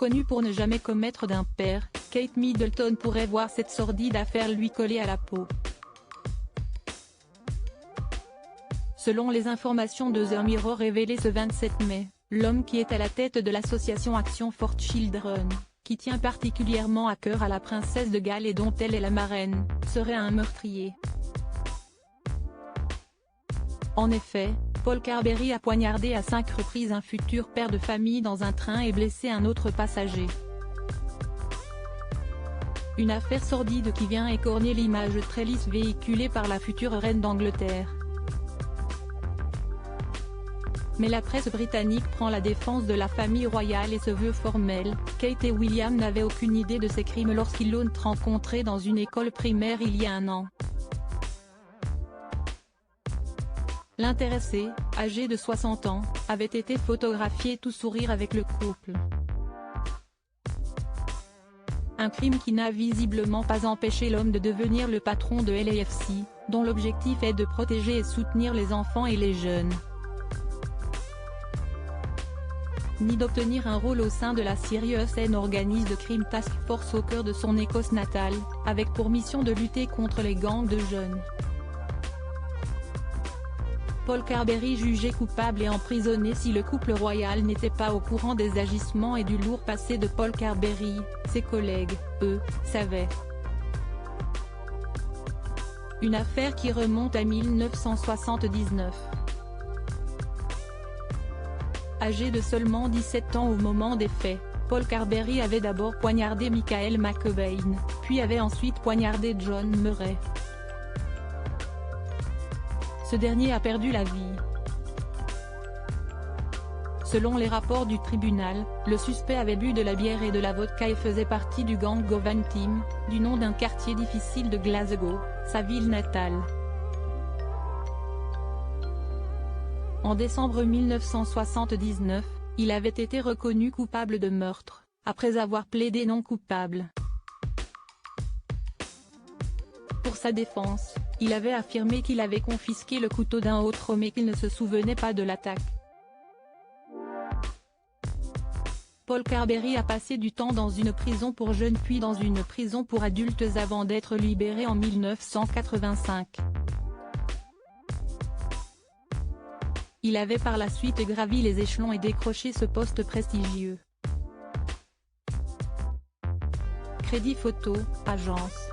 connue pour ne jamais commettre d'impair, Kate Middleton pourrait voir cette sordide affaire lui coller à la peau. Selon les informations de The Mirror révélées ce 27 mai, l'homme qui est à la tête de l'association Action for Children, qui tient particulièrement à cœur à la princesse de Galles et dont elle est la marraine, serait un meurtrier. En effet, Paul Carberry a poignardé à 5 reprises un futur père de famille dans un train et blessé un autre passager. Une affaire sordide qui vient écorner l'image très lisse véhiculée par la future reine d'Angleterre. Mais la presse britannique prend la défense de la famille royale et se veut formelle. Kate et William n'avaient aucune idée de ces crimes lorsqu'ils l'ont rencontré dans une école primaire il y a un an. L'intéressé, âgé de 60 ans, avait été photographié tout sourire avec le couple. Un crime qui n'a visiblement pas empêché l'homme de devenir le patron de LAFC, dont l'objectif est de protéger et soutenir les enfants et les jeunes. Ni d'obtenir un rôle au sein de la Serious and Organised Crime Task Force au cœur de son Écosse natale, avec pour mission de lutter contre les gangs de jeunes. Paul Carberry jugé coupable et emprisonné. Si le couple royal n'était pas au courant des agissements et du lourd passé de Paul Carberry, ses collègues, eux, savaient. Une affaire qui remonte à 1979. Âgé de seulement 17 ans au moment des faits, Paul Carberry avait d'abord poignardé Michael McElwain, puis avait ensuite poignardé John Murray. Ce dernier a perdu la vie. Selon les rapports du tribunal, le suspect avait bu de la bière et de la vodka et faisait partie du gang Govan Team, du nom d'un quartier difficile de Glasgow, sa ville natale. En décembre 1979, il avait été reconnu coupable de meurtre, après avoir plaidé non coupable. Pour sa défense, il avait affirmé qu'il avait confisqué le couteau d'un autre homme et qu'il ne se souvenait pas de l'attaque. Paul Carberry a passé du temps dans une prison pour jeunes puis dans une prison pour adultes avant d'être libéré en 1985. Il avait par la suite gravi les échelons et décroché ce poste prestigieux. Crédit photo, agence.